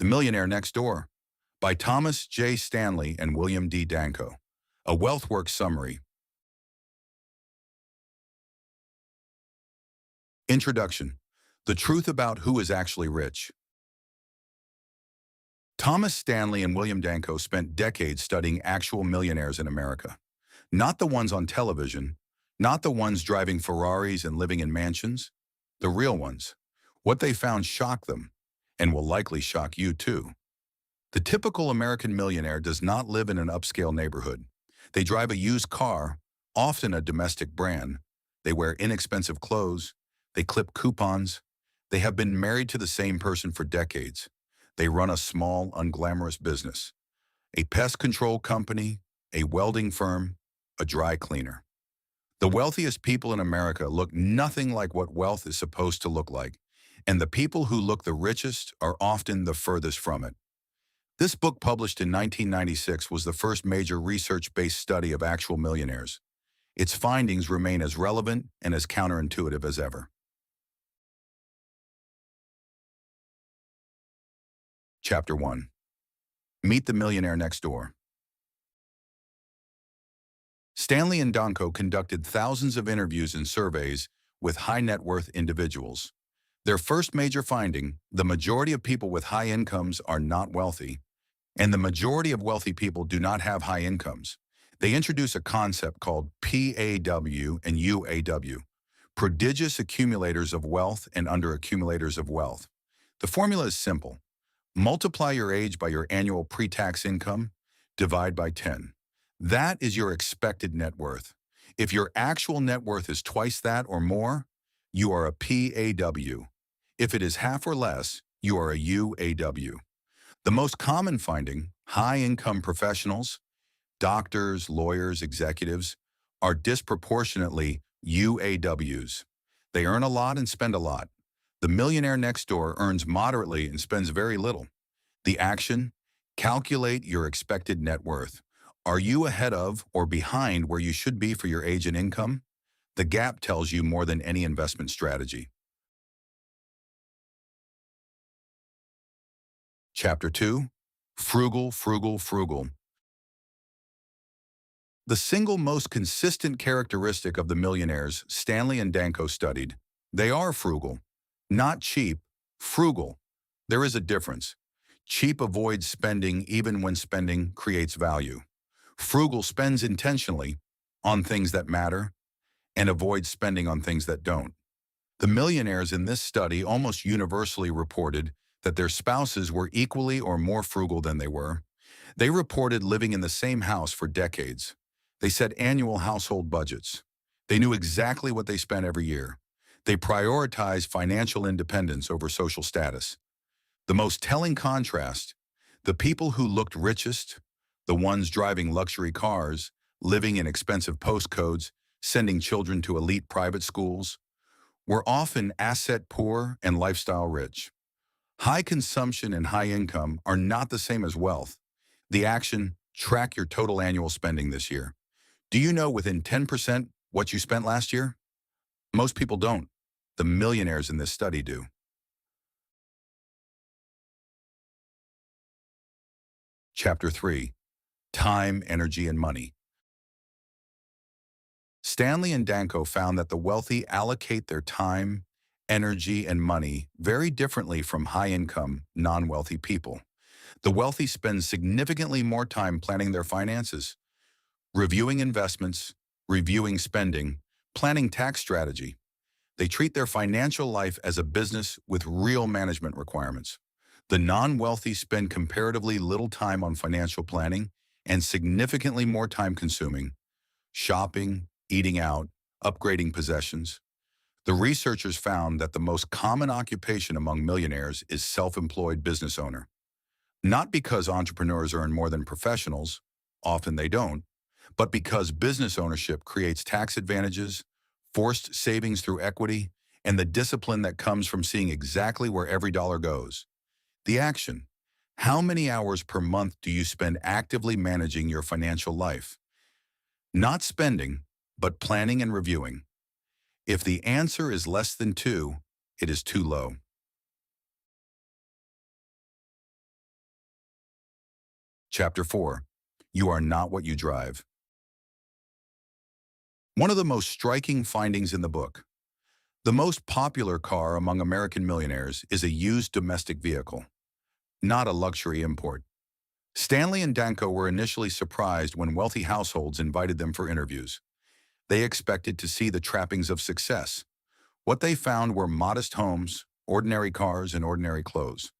The Millionaire Next Door by Thomas J. Stanley and William D. Danko. A WealthWorks summary. Introduction. The truth about who is actually rich. Thomas Stanley and William Danko spent decades studying actual millionaires in America. Not the ones on television, not the ones driving Ferraris and living in mansions, the real ones. What they found shocked them, and will likely shock you too. The typical American millionaire does not live in an upscale neighborhood. They drive a used car, often a domestic brand. They wear inexpensive clothes. They clip coupons. They have been married to the same person for decades. They run a small, unglamorous business. A pest control company, a welding firm, a dry cleaner. The wealthiest people in America look nothing like what wealth is supposed to look like, and the people who look the richest are often the furthest from it. This book, published in 1996, was the first major research-based study of actual millionaires. Its findings remain as relevant and as counterintuitive as ever. Chapter 1. Meet the Millionaire Next Door. Stanley and Danko conducted thousands of interviews and surveys with high-net-worth individuals. Their first major finding: the majority of people with high incomes are not wealthy, and the majority of wealthy people do not have high incomes. They introduce a concept called PAW and UAW, prodigious accumulators of wealth and underaccumulators of wealth. The formula is simple. Multiply your age by your annual pre-tax income, divide by 10. That is your expected net worth. If your actual net worth is twice that or more, you are a PAW. If it is half or less, you are a UAW. The most common finding: high-income professionals, doctors, lawyers, executives, are disproportionately UAWs. They earn a lot and spend a lot. The millionaire next door earns moderately and spends very little. The action: calculate your expected net worth. Are you ahead of or behind where you should be for your age and income? The gap tells you more than any investment strategy. Chapter 2. Frugal, Frugal, Frugal. The single most consistent characteristic of the millionaires Stanley and Danko studied: they are frugal. Not cheap, frugal. There is a difference. Cheap avoids spending even when spending creates value. Frugal spends intentionally on things that matter and avoids spending on things that don't. The millionaires in this study almost universally reported that their spouses were equally or more frugal than they were. They reported living in the same house for decades. They set annual household budgets. They knew exactly what they spent every year. They prioritized financial independence over social status. The most telling contrast: the people who looked richest, the ones driving luxury cars, living in expensive postcodes, sending children to elite private schools, were often asset poor and lifestyle rich. High consumption and high income are not the same as wealth. The action: track your total annual spending this year. Do you know within 10% what you spent last year? Most people don't. The millionaires in this study do. Chapter 3. Time, Energy, and Money. Stanley and Danko found that the wealthy allocate their time, energy, and money very differently from high-income, non-wealthy people. The wealthy spend significantly more time planning their finances, reviewing investments, reviewing spending, planning tax strategy. They treat their financial life as a business with real management requirements. The non-wealthy spend comparatively little time on financial planning and significantly more time consuming, shopping, eating out, upgrading possessions. The researchers found that the most common occupation among millionaires is self-employed business owner. Not because entrepreneurs earn more than professionals, often they don't, but because business ownership creates tax advantages, forced savings through equity, and the discipline that comes from seeing exactly where every dollar goes. The action: how many hours per month do you spend actively managing your financial life? Not spending, but planning and reviewing. If the answer is less than 2, it is too low. Chapter 4. You are not what you drive. One of the most striking findings in the book. The most popular car among American millionaires is a used domestic vehicle, not a luxury import. Stanley and Danko were initially surprised when wealthy households invited them for interviews. They expected to see the trappings of success. What they found were modest homes, ordinary cars, and ordinary clothes.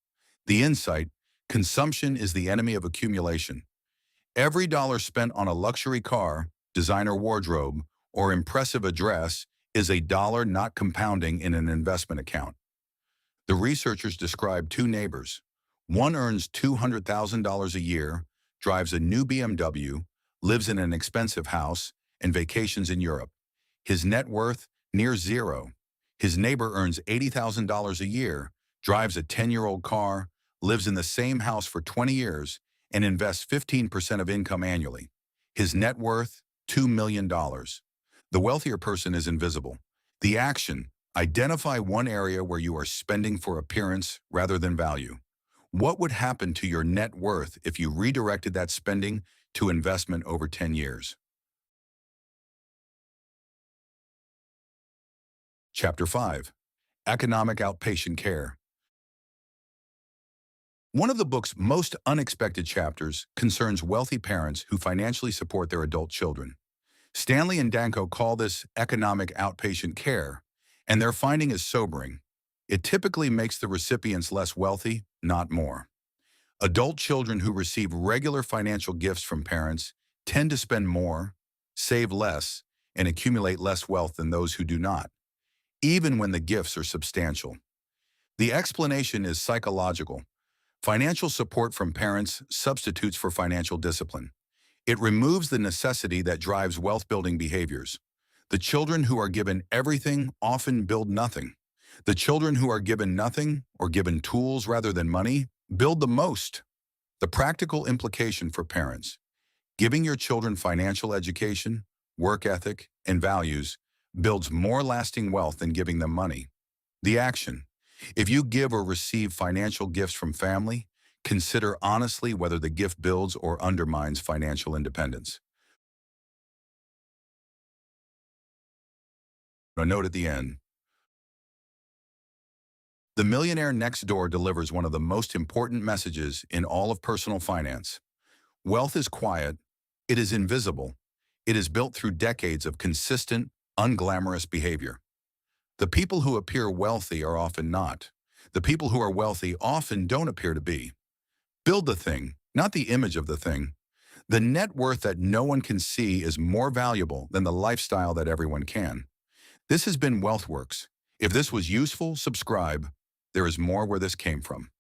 The insight: consumption is the enemy of accumulation. Every dollar spent on a luxury car, designer wardrobe, or impressive address is a dollar not compounding in an investment account. The researchers described two neighbors. One earns $200,000 a year, drives a new BMW, lives in an expensive house, and vacations in Europe. His net worth, near zero. His neighbor earns $80,000 a year, drives a 10-year-old car, lives in the same house for 20 years, and invests 15% of income annually. His net worth, $2 million. The wealthier person is invisible. The action: identify one area where you are spending for appearance rather than value. What would happen to your net worth if you redirected that spending to investment over 10 years? Chapter 5. Economic Outpatient Care. One of the book's most unexpected chapters concerns wealthy parents who financially support their adult children. Stanley and Danko call this economic outpatient care, and their finding is sobering. It typically makes the recipients less wealthy, not more. Adult children who receive regular financial gifts from parents tend to spend more, save less, and accumulate less wealth than those who do not, even when the gifts are substantial. The explanation is psychological. Financial support from parents substitutes for financial discipline. It removes the necessity that drives wealth-building behaviors. The children who are given everything often build nothing. The children who are given nothing, or given tools rather than money, build the most. The practical implication for parents: giving your children financial education, work ethic, and values builds more lasting wealth than giving them money. The action: if you give or receive financial gifts from family, consider honestly whether the gift builds or undermines financial independence. A note at the end. The Millionaire Next Door delivers one of the most important messages in all of personal finance. Wealth is quiet, it is invisible, it is built through decades of consistent, unglamorous behavior. The people who appear wealthy are often not. The people who are wealthy often don't appear to be. Build the thing, not the image of the thing. The net worth that no one can see is more valuable than the lifestyle that everyone can. This has been WealthWorks. If this was useful, subscribe. There is more where this came from.